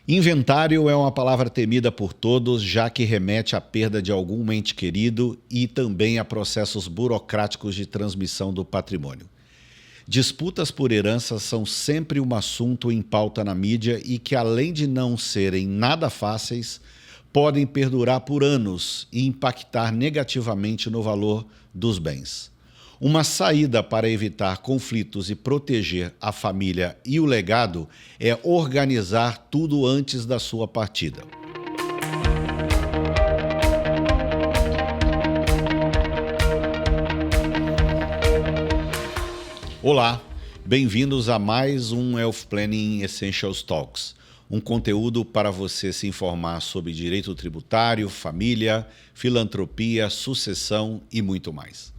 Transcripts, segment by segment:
Inventário é uma palavra temida por todos, já que remete à perda de algum ente querido e também a processos burocráticos de transmissão do patrimônio. Disputas por heranças são sempre um assunto em pauta na mídia e que, além de não serem nada fáceis, podem perdurar por anos e impactar negativamente no valor dos bens. Uma saída para evitar conflitos e proteger a família e o legado é organizar tudo antes da sua partida. Olá, bem-vindos a mais um Wealth Planning Essentials Talks, um conteúdo para você se informar sobre direito tributário, família, filantropia, sucessão e muito mais.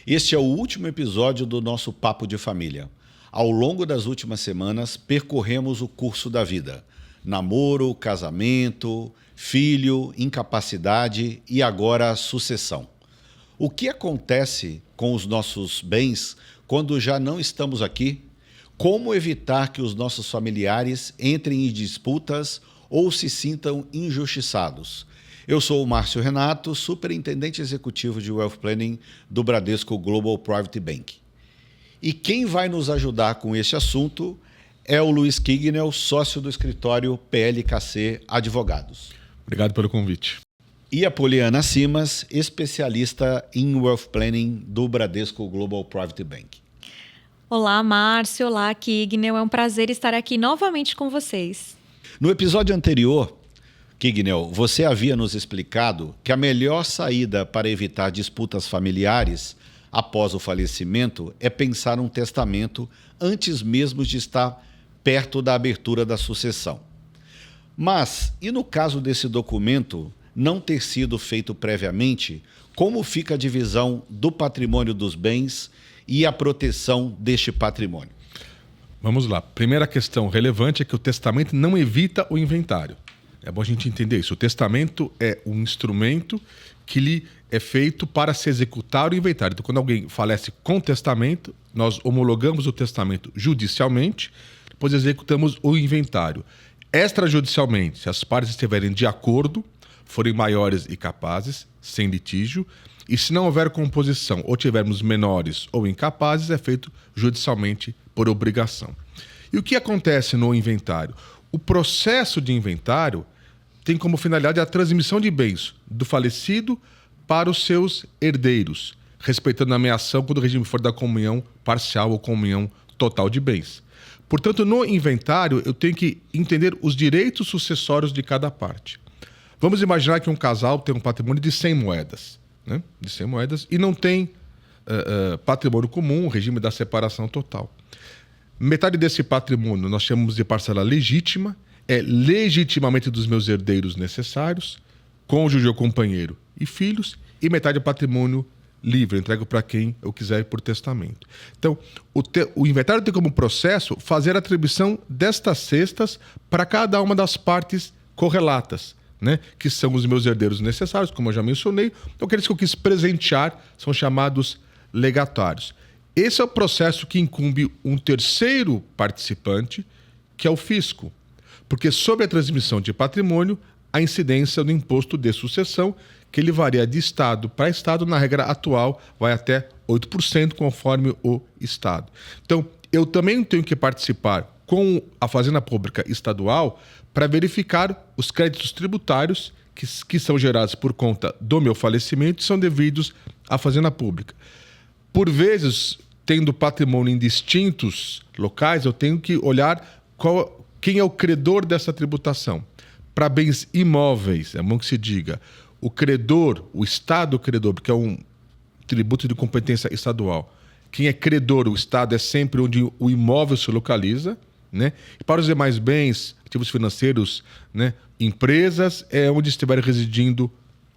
Este é o último episódio do nosso Papo de Família. Ao longo das últimas semanas, percorremos o curso da vida. Namoro, casamento, filho, incapacidade e agora sucessão. O que acontece com os nossos bens quando já não estamos aqui? Como evitar que os nossos familiares entrem em disputas ou se sintam injustiçados? Eu sou o Márcio Renato, superintendente executivo de Wealth Planning do Bradesco Global Private Bank. E quem vai nos ajudar com este assunto é o Luiz Kignel, sócio do escritório PLKC Advogados. Obrigado pelo convite. E a Poliana Simas, especialista em Wealth Planning do Bradesco Global Private Bank. Olá, Márcio. Olá, Kignel. É um prazer estar aqui novamente com vocês. No episódio anterior, Kignel, você havia nos explicado que a melhor saída para evitar disputas familiares após o falecimento é pensar um testamento antes mesmo de estar perto da abertura da sucessão. Mas, e no caso desse documento não ter sido feito previamente, como fica a divisão do patrimônio dos bens e a proteção deste patrimônio? Vamos lá. Primeira questão relevante é que o testamento não evita o inventário. É bom a gente entender isso. O testamento é um instrumento que lhe é feito para se executar o inventário. Então, quando alguém falece com testamento, nós homologamos o testamento judicialmente, depois executamos o inventário. Extrajudicialmente, se as partes estiverem de acordo, forem maiores e capazes, sem litígio, e se não houver composição ou tivermos menores ou incapazes, é feito judicialmente por obrigação. E o que acontece no inventário? O processo de inventário tem como finalidade a transmissão de bens do falecido para os seus herdeiros, respeitando a meação quando o regime for da comunhão parcial ou comunhão total de bens. Portanto, no inventário, eu tenho que entender os direitos sucessórios de cada parte. Vamos imaginar que um casal tem um patrimônio de 100 moedas, né? De 100 moedas, e não tem patrimônio comum, regime da separação total. Metade desse patrimônio nós chamamos de parcela legítima, é legitimamente dos meus herdeiros necessários, cônjuge ou companheiro e filhos, e metade é patrimônio livre, eu entrego para quem eu quiser por testamento. Então, o inventário tem como processo fazer a atribuição destas cestas para cada uma das partes correlatas, né? Que são os meus herdeiros necessários, como eu já mencionei, ou aqueles que eu quis presentear são chamados legatários. Esse é o processo que incumbe um terceiro participante, que é o fisco. Porque sobre a transmissão de patrimônio, a incidência do imposto de sucessão, que ele varia de estado para estado, na regra atual vai até 8%, conforme o estado. Então, eu também tenho que participar com a Fazenda Pública Estadual para verificar os créditos tributários que são gerados por conta do meu falecimento e são devidos à Fazenda Pública. Por vezes, tendo patrimônio em distintos locais, eu tenho que olhar quem é o credor dessa tributação. Para bens imóveis, é bom que se diga, o credor, o Estado credor, porque é um tributo de competência estadual. Quem é credor, o Estado, é sempre onde o imóvel se localiza, né? E para os demais bens, ativos financeiros, né, empresas, é onde estiver residindo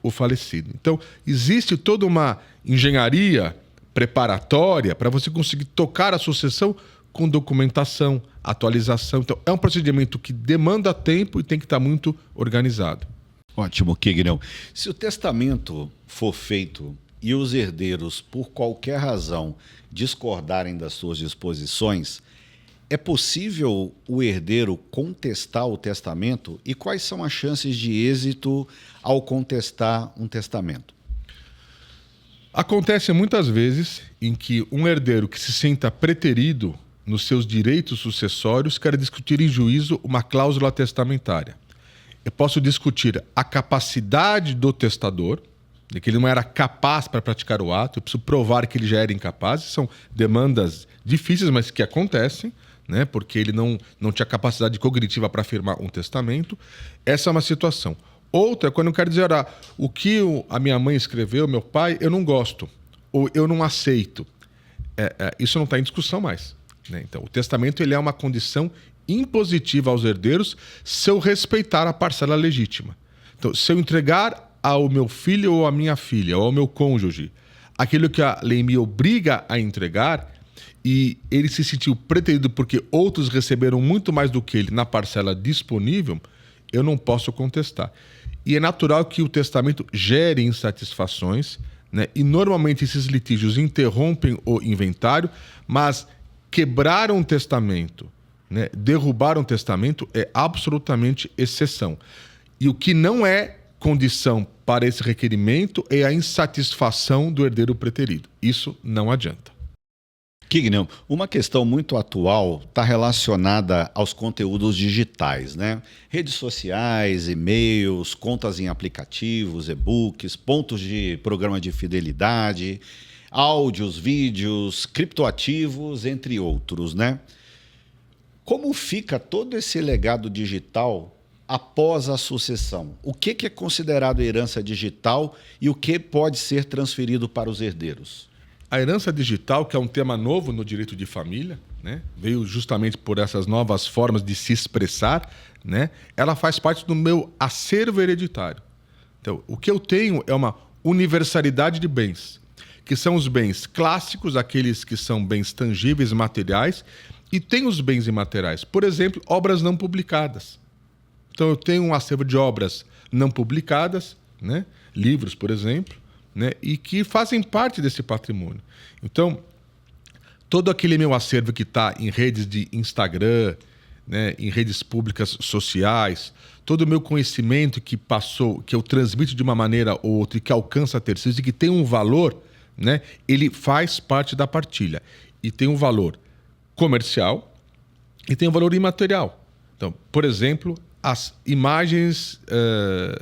o falecido. Então, existe toda uma engenharia preparatória para você conseguir tocar a sucessão com documentação, atualização. Então, é um procedimento que demanda tempo e tem que estar muito organizado. Ótimo, Kignel. Se o testamento for feito e os herdeiros, por qualquer razão, discordarem das suas disposições, É possível o herdeiro contestar o testamento? E quais são as chances de êxito ao contestar um testamento? Acontece muitas vezes em que um herdeiro que se sinta preterido nos seus direitos sucessórios quer discutir em juízo uma cláusula testamentária. Eu posso discutir a capacidade do testador, de que ele não era capaz para praticar o ato, eu preciso provar que ele já era incapaz. São demandas difíceis, mas que acontecem, né? Porque ele não tinha capacidade cognitiva para firmar um testamento. Essa é uma situação. Outra é quando eu quero dizer, o que a minha mãe escreveu, meu pai, eu não gosto, ou eu não aceito. Isso não está em discussão mais, né? Então, o testamento ele é uma condição impositiva aos herdeiros se eu respeitar a parcela legítima. Então, se eu entregar ao meu filho ou à minha filha, ou ao meu cônjuge, aquilo que a lei me obriga a entregar, e ele se sentiu preterido porque outros receberam muito mais do que ele na parcela disponível, eu não posso contestar. E é natural que o testamento gere insatisfações, né? E normalmente esses litígios interrompem o inventário, mas quebrar um testamento, né? Derrubar um testamento é absolutamente exceção. E o que não é condição para esse requerimento é a insatisfação do herdeiro preterido. Isso não adianta. Kignel, uma questão muito atual está relacionada aos conteúdos digitais, né? Redes sociais, e-mails, contas em aplicativos, e-books, pontos de programa de fidelidade, áudios, vídeos, criptoativos, entre outros, né? Como fica todo esse legado digital após a sucessão? O que é considerado herança digital e o que pode ser transferido para os herdeiros? A herança digital, que é um tema novo no direito de família, né? Veio justamente por essas novas formas de se expressar, né? Ela faz parte do meu acervo hereditário. Então, o que eu tenho é uma universalidade de bens, que são os bens clássicos, aqueles que são bens tangíveis, materiais, e tem os bens imateriais. Por exemplo, obras não publicadas. Então, eu tenho um acervo de obras não publicadas, né? Livros, por exemplo, né? E que fazem parte desse patrimônio. Então, todo aquele meu acervo que está em redes de Instagram, né? Em redes públicas sociais, todo o meu conhecimento que passou, que eu transmito de uma maneira ou outra e que alcança terceiros e que tem um valor, né? Ele faz parte da partilha. E tem um valor comercial e tem um valor imaterial. Então, por exemplo, as imagens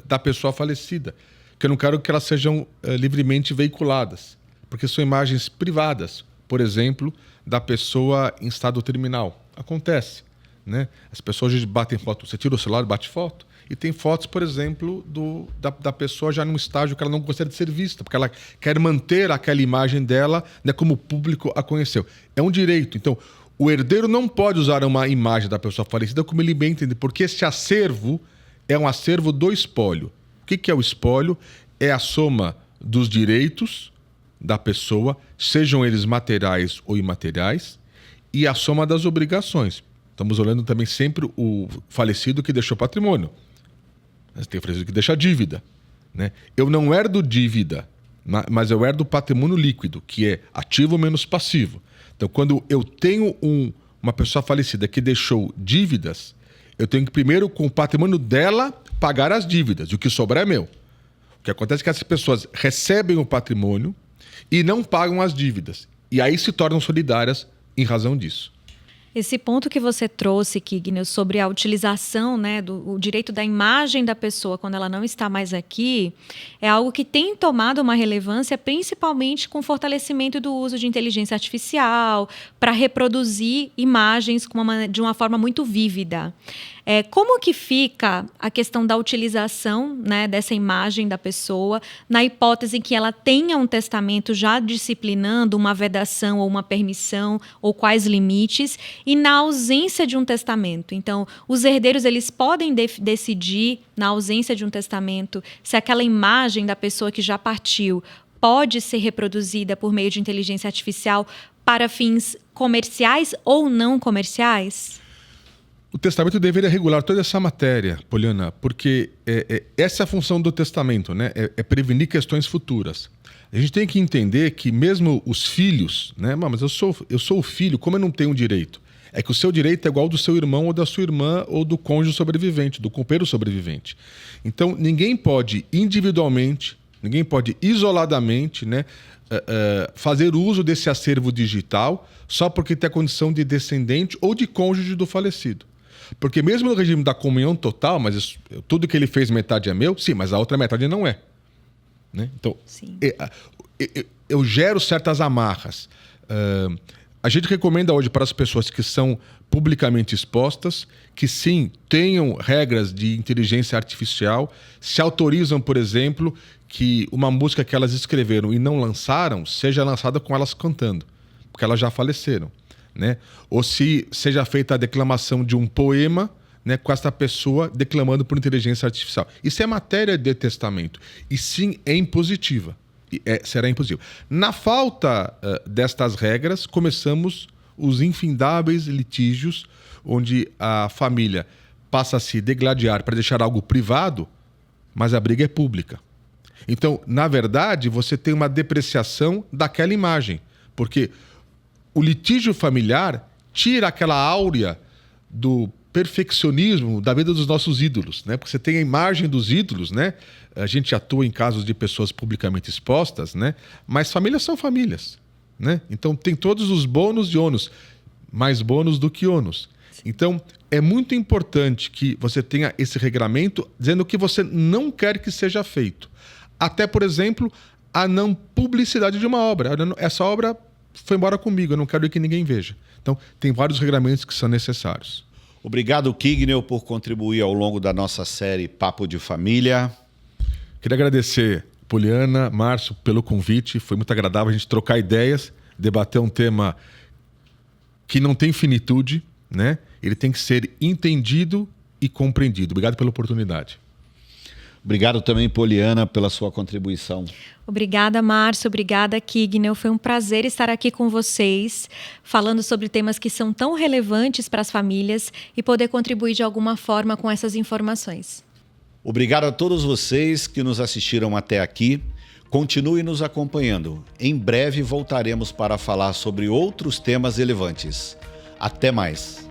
da pessoa falecida, que eu não quero que elas sejam livremente veiculadas, porque são imagens privadas, por exemplo, da pessoa em estado terminal. Acontece, né? As pessoas hoje batem foto, você tira o celular e bate foto, e tem fotos, por exemplo, da pessoa já num estágio que ela não gostaria de ser vista, porque ela quer manter aquela imagem dela, né, como o público a conheceu. É um direito. Então, o herdeiro não pode usar uma imagem da pessoa falecida como ele bem entende, porque esse acervo é um acervo do espólio. O que é o espólio? É a soma dos direitos da pessoa, sejam eles materiais ou imateriais, e a soma das obrigações. Estamos olhando também sempre o falecido que deixou patrimônio. Mas tem o falecido que deixa dívida, né? Eu não herdo dívida, mas eu herdo patrimônio líquido, que é ativo menos passivo. Então, quando eu tenho uma pessoa falecida que deixou dívidas, eu tenho que primeiro, com o patrimônio dela, pagar as dívidas. E o que sobrar é meu. O que acontece é que essas pessoas recebem o patrimônio e não pagam as dívidas. E aí se tornam solidárias em razão disso. Esse ponto que você trouxe, Kignel, sobre a utilização, né, o direito da imagem da pessoa quando ela não está mais aqui, é algo que tem tomado uma relevância, principalmente com o fortalecimento do uso de inteligência artificial para reproduzir imagens de uma forma muito vívida. Como que fica a questão da utilização, né, dessa imagem da pessoa na hipótese que ela tenha um testamento já disciplinando uma vedação ou uma permissão ou quais limites e na ausência de um testamento? Então, os herdeiros eles podem decidir, na ausência de um testamento, se aquela imagem da pessoa que já partiu pode ser reproduzida por meio de inteligência artificial para fins comerciais ou não comerciais? O testamento deveria regular toda essa matéria, Poliana, porque essa é a função do testamento, né? É prevenir questões futuras. A gente tem que entender que mesmo os filhos, né? Mas eu sou o filho, como eu não tenho direito? É que o seu direito é igual ao do seu irmão ou da sua irmã ou do cônjuge sobrevivente, do companheiro sobrevivente. Então, ninguém pode individualmente, ninguém pode isoladamente, né, fazer uso desse acervo digital só porque tem a condição de descendente ou de cônjuge do falecido. Porque mesmo no regime da comunhão total, mas tudo que ele fez metade é meu, sim, mas a outra metade não é. Né? Então, eu gero certas amarras. A gente recomenda hoje para as pessoas que são publicamente expostas que sim, tenham regras de inteligência artificial, se autorizam, por exemplo, que uma música que elas escreveram e não lançaram seja lançada com elas cantando, porque elas já faleceram. Né? Ou se seja feita a declamação de um poema, né, com essa pessoa declamando por inteligência artificial. Isso é matéria de testamento. E sim, é impositiva. Será impossível. Na falta destas regras, começamos os infindáveis litígios onde a família passa a se degladiar para deixar algo privado, mas a briga é pública. Então, na verdade, você tem uma depreciação daquela imagem, porque o litígio familiar tira aquela áurea do perfeccionismo da vida dos nossos ídolos, né? Porque você tem a imagem dos ídolos, né? A gente atua em casos de pessoas publicamente expostas, né? Mas famílias são famílias, né? Então tem todos os bônus e ônus, mais bônus do que ônus. Então é muito importante que você tenha esse regramento dizendo o que você não quer que seja feito. Até, por exemplo, a não publicidade de uma obra. Essa obra foi embora comigo, eu não quero que ninguém veja. Então tem vários regramentos que são necessários. Obrigado, Kignel, por contribuir ao longo da nossa série Papo de Família. Queria agradecer, Poliana, Márcio, pelo convite. Foi muito agradável a gente trocar ideias, debater um tema que não tem finitude, né? Ele tem que ser entendido e compreendido. Obrigado pela oportunidade. Obrigado também, Poliana, pela sua contribuição. Obrigada, Márcio. Obrigada, Kignel. Foi um prazer estar aqui com vocês, falando sobre temas que são tão relevantes para as famílias e poder contribuir de alguma forma com essas informações. Obrigado a todos vocês que nos assistiram até aqui. Continue nos acompanhando. Em breve voltaremos para falar sobre outros temas relevantes. Até mais.